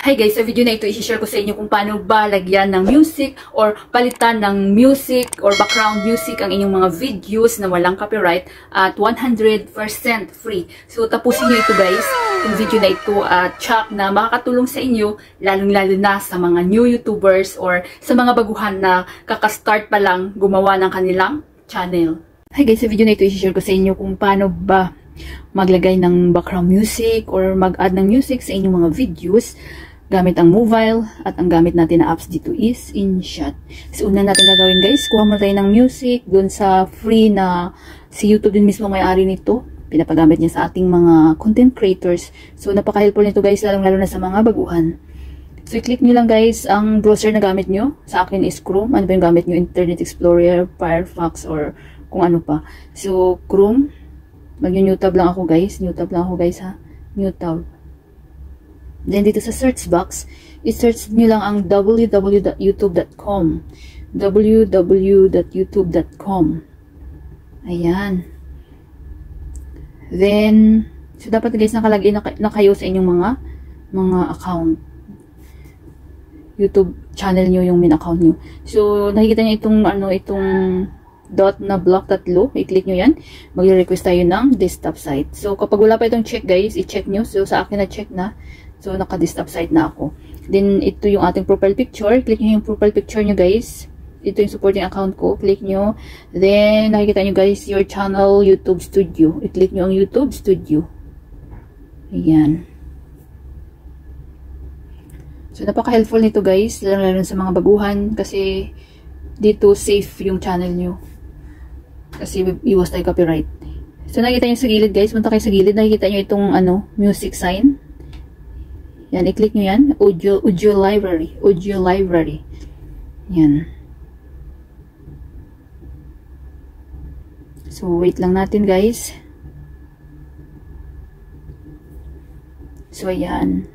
Hi guys, sa video na ito, i-share ko sa inyo kung paano ba lagyan ng music or palitan ng music or background music ang inyong mga videos na walang copyright at 100% free. So tapusin nyo ito guys, yung video na ito at check na makakatulong sa inyo lalong-lalo na sa mga new YouTubers or sa mga baguhan na kakastart pa lang gumawa ng kanilang channel. Hi guys, sa video na ito, i-share ko sa inyo kung paano ba maglagay ng background music or mag-add ng music sa inyong mga videos gamit ang mobile at ang gamit natin na apps dito is InShot. So una natin gagawin guys, kuha mo tayo ng music dun sa free na si YouTube din mismo may-ari nito. Pinapagamit niya sa ating mga content creators. So napaka-helpful nito guys, lalong-lalo na sa mga baguhan. So i-click nyo lang guys ang browser na gamit nyo. Sa akin is Chrome. Ano ba yung gamit nyo? Internet Explorer, Firefox, or kung ano pa. So Chrome. Mag-new tab lang ako guys. New tab lang ako guys ha. New tab. Then dito sa search box, i-search nyo lang ang www.youtube.com. www.youtube.com. Ayan. Then, so dapat guys nakalagay na kayo sa inyong mga account. YouTube channel nyo yung main account nyo. So, nakikita nyo itong dot na block tatlo, i-click nyo yan, magre-request tayo ng desktop site. So, kapag wala pa itong check guys, i-check nyo. So, sa akin na-check na. So, naka-desktop site na ako. Then, ito yung ating profile picture. Click nyo yung profile picture nyo guys. Ito yung supporting account ko. Click nyo. Then, nakikita nyo guys, your channel, YouTube Studio. I-click nyo ang YouTube Studio. Ayan. So, napaka-helpful nito guys, lalo sa mga baguhan kasi dito safe yung channel nyo. Kasi iwas tayo copyright. So, nakikita nyo sa gilid guys, punta kayo sa gilid, nakikita nyo itong music sign. Yan, i-click nyo yan. Audio library. Audio library. Yan. So, wait lang natin guys. So, ayan.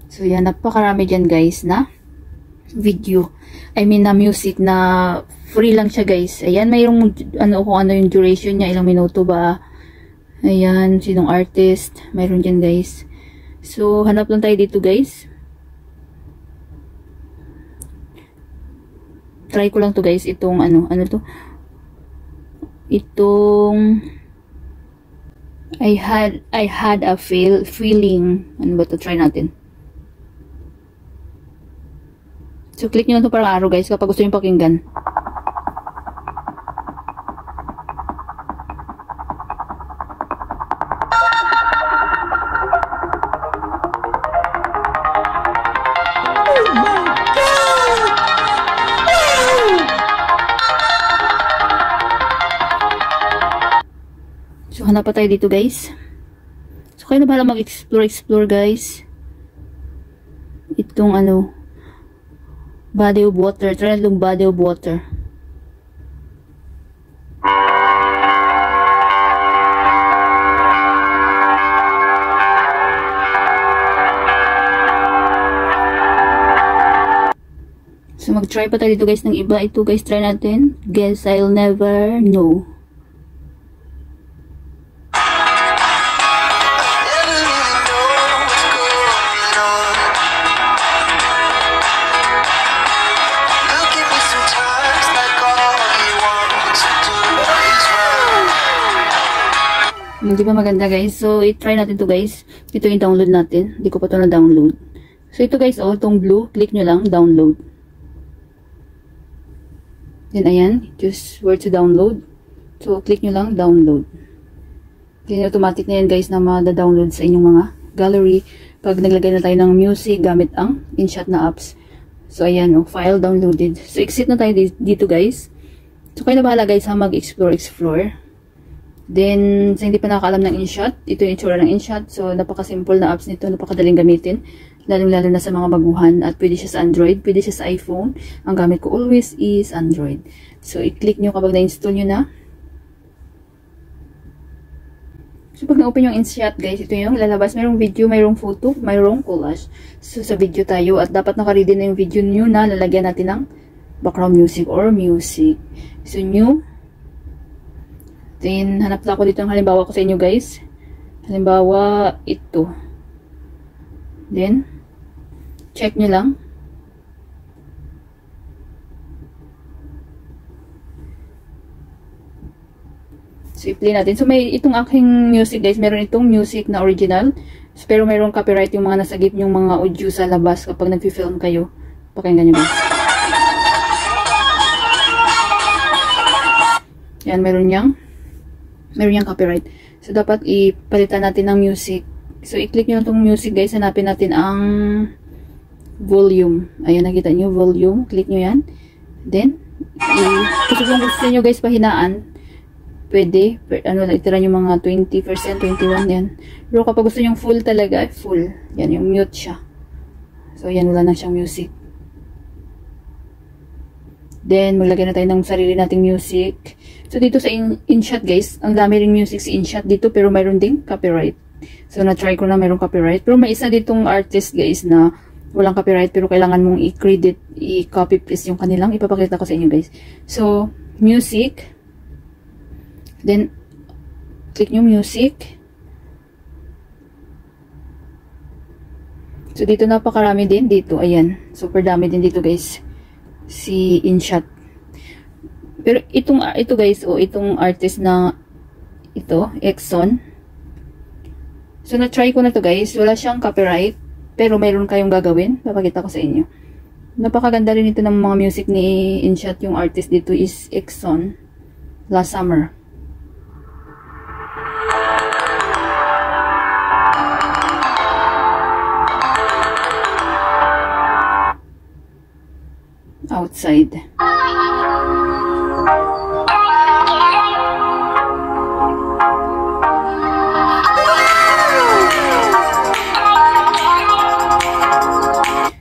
So, yan. Napakarami dyan guys na video. I mean, na music na free lang siya guys. Ayan, mayroong kung ano yung duration niya. Ilang minuto ba? Ayan, sinong artist. Mayroon dyan guys. So, hanap lang tayo dito guys. Try ko lang to guys. Itong ano to? Itong I had a feeling. Ano ba to? Try natin. So, click nyo lang to parang arrow guys kapag gusto nyo pakinggan. So, hanap pa tayo dito guys. So, kayo na bahala mag-explore guys. Itong body of water. Try lang body of water. So, mag-try pa tayo dito guys ng iba. Ito guys, try natin. Guess I'll never know. Hindi pa maganda guys. So, i-try natin to guys. Ito yung download natin. Hindi ko pa ito na-download. So, ito guys, itong blue. Click nyo lang, download. Then, ayan. Choose where to download. So, click nyo lang, download. Then, automatic na yan guys na ma-download sa inyong mga gallery. Pag naglagay na tayo ng music gamit ang InShot na apps. So, ayan file downloaded. So, exit na tayo dito guys. So, kayo na bahala guys ha, mag-explore. Then, sa hindi pa nakakaalam ng InShot, ito yung itsura ng InShot. So, napaka-simple na apps nito, napakadaling gamitin. Lalong-lalo na sa mga baguhan. At pwede siya sa Android, pwede siya sa iPhone. Ang gamit ko always is Android. So, i-click nyo kapag na-install nyo na. So, pag na-open yung InShot, guys, ito yung lalabas. Mayroong video, mayroong photo, mayroong collage. So, sa video tayo. At dapat naka-ready na yung video nyo na lalagyan natin ng background music or music. So, new. Then, hanap na ako dito ng halimbawa ko sa inyo guys. Halimbawa, ito. Then, check nyo lang. So, i-play natin. So, may itong aking music, guys. Meron itong music na original. Pero mayroong copyright yung mga nasa gip yung mga audio sa labas kapag nag-film kayo. Pakinggan nyo, guys. Yan, meron yang copyright. So, dapat ipalitan natin ng music. So, i-click nyo lang itong music, guys. Hanapin natin ang volume. Ayan, nakita nyo, volume. Click nyo yan. Then, kung gusto nyo, guys, pahinaan, pwede. Itira nyo mga 20%, 21, yan. Pero kapag gusto nyo full talaga, full. Yan, yung mute siya. So, yan, wala na siyang music. Then, maglagay na tayo ng sarili nating music. So, dito sa InShot, guys, ang dami rin music sa InShot dito, pero mayroon ding copyright. So, na-try ko na mayroong copyright. Pero may isa ditong artist, guys, na walang copyright, pero kailangan mong i-credit, i-copy paste yung kanilang. Ipapakita ko sa inyo, guys. So, music. Then, click nyo music. So, dito napakarami din. Dito, ayan. Super dami din dito, guys. Si InShot. Pero ito guys, itong artist na ito, Exxon. So, na-try ko na to guys. Wala siyang copyright. Pero mayroon kayong gagawin. Papakita ko sa inyo. Napakaganda rin ito ng mga music ni InShot. Yung artist dito is Exxon. Last Summer. Outside.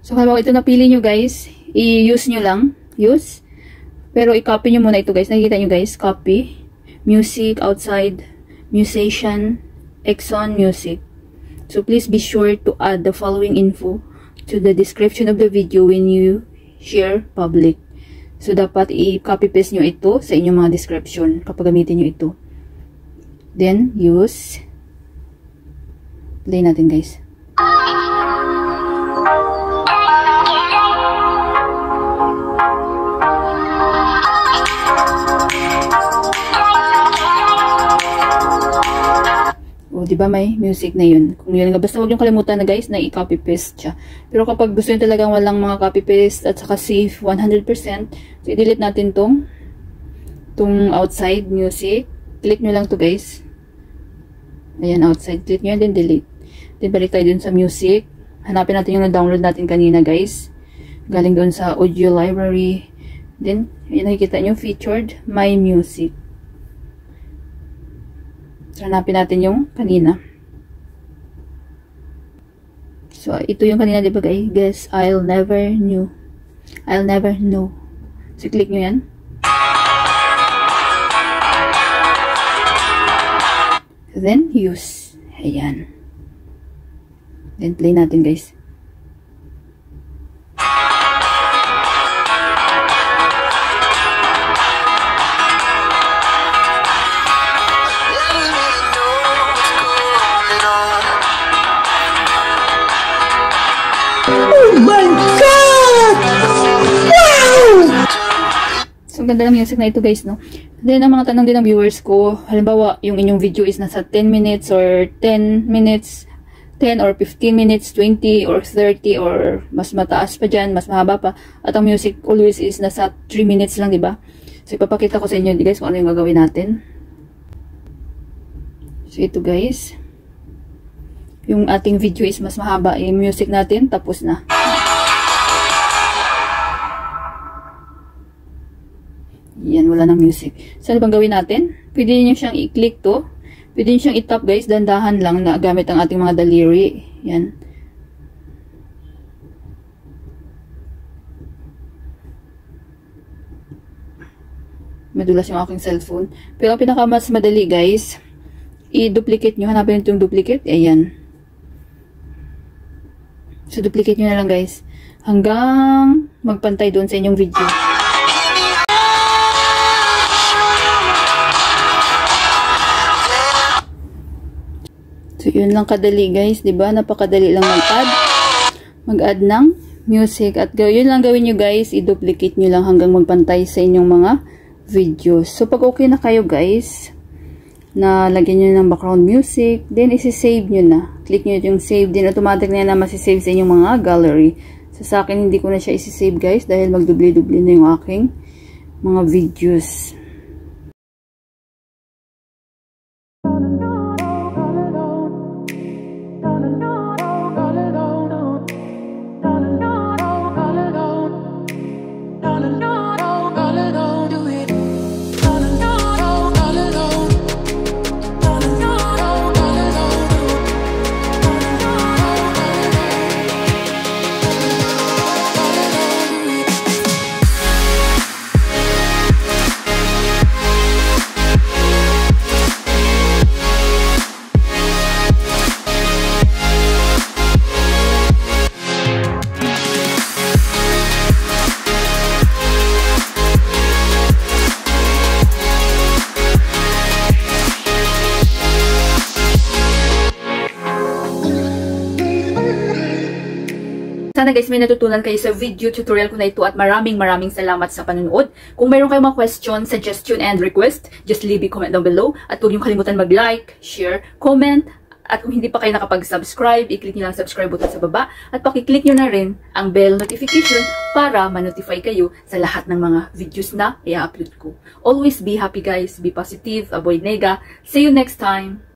So, habang ito napili nyo guys, i-use nyo lang. Use. Pero i-copy nyo muna ito guys. Nakikita nyo guys, copy. Music, outside, musician, Exxon music. So, please be sure to add the following info to the description of the video when you share public. So, dapat i-copy paste nyo ito sa inyong mga description kapag gamitin nyo ito. Then, use. Play natin guys. O, diba may music na yun. Kung yun, basta huwag yung kalimutan na guys na i-copy paste siya. Pero kapag gusto nyo talagang walang mga copy paste at saka safe 100%, so i-delete natin tong outside music. Click nyo lang to guys. Ayan, outside. Click nyo then delete. Then balik tayo dun sa music. Hanapin natin yung na-download natin kanina guys. Galing dun sa audio library. Then, ayan, nakikita nyo, featured, my music. So, hanapin natin yung kanina. So, ito yung kanina, diba guys? Guess, I'll never know. I'll never know. So, click nyo yan. Then, use. Ayan. Then, play natin guys. Oh my God! Wow! So, ganda ng music na ito guys, no? Then, ang mga tanong din ng viewers ko, halimbawa, yung inyong video is nasa 10 minutes or 10 minutes, 10 or 15 minutes, 20 or 30 or mas mataas pa dyan, mas mahaba pa. At ang music always is nasa 3 minutes lang, diba? So, ipapakita ko sa inyo, guys, kung ano yung gagawin natin. So, ito guys. Yung ating video is mas mahaba. Yung music natin, tapos na. Yan, wala ng music. So, ano bang gawin natin? Pwede nyo siyang i-click to. Pwede nyo siyang i-tap guys. Dandahan lang na gamit ang ating mga daliri. Yan. Madulas yung aking cellphone. Pero ang pinaka mas madali guys, i-duplicate nyo. Hanapin nyo yung duplicate. Ayan. So, duplicate nyo na lang guys. Hanggang magpantay doon sa inyong video. So, So, yun lang kadali guys, 'di ba? Napakadali lang mag-add ng music. At yun lang gawin nyo guys, i-duplicate nyo lang hanggang magpantay sa inyong mga videos. So, pag okay na kayo guys, na lagyan nyo ng background music, then isi-save nyo na. Click nyo yung save, then automatic na yan na masisave sa inyong mga gallery. So, sa akin, hindi ko na siya isi-save guys, dahil magdubli-dubli na yung aking mga videos. Sana guys may natutunan kayo sa video tutorial ko na ito at maraming salamat sa panunood. Kung mayroon kayong mga question, suggestion, and request, just leave a comment down below. At huwag niyong kalimutan mag-like, share, comment. At kung hindi pa kayo nakapag-subscribe, i-click niyo lang subscribe button sa baba. At pakiclick niyo na rin ang bell notification para ma-notify kayo sa lahat ng mga videos na i-upload ko. Always be happy guys, be positive, avoid nega. See you next time!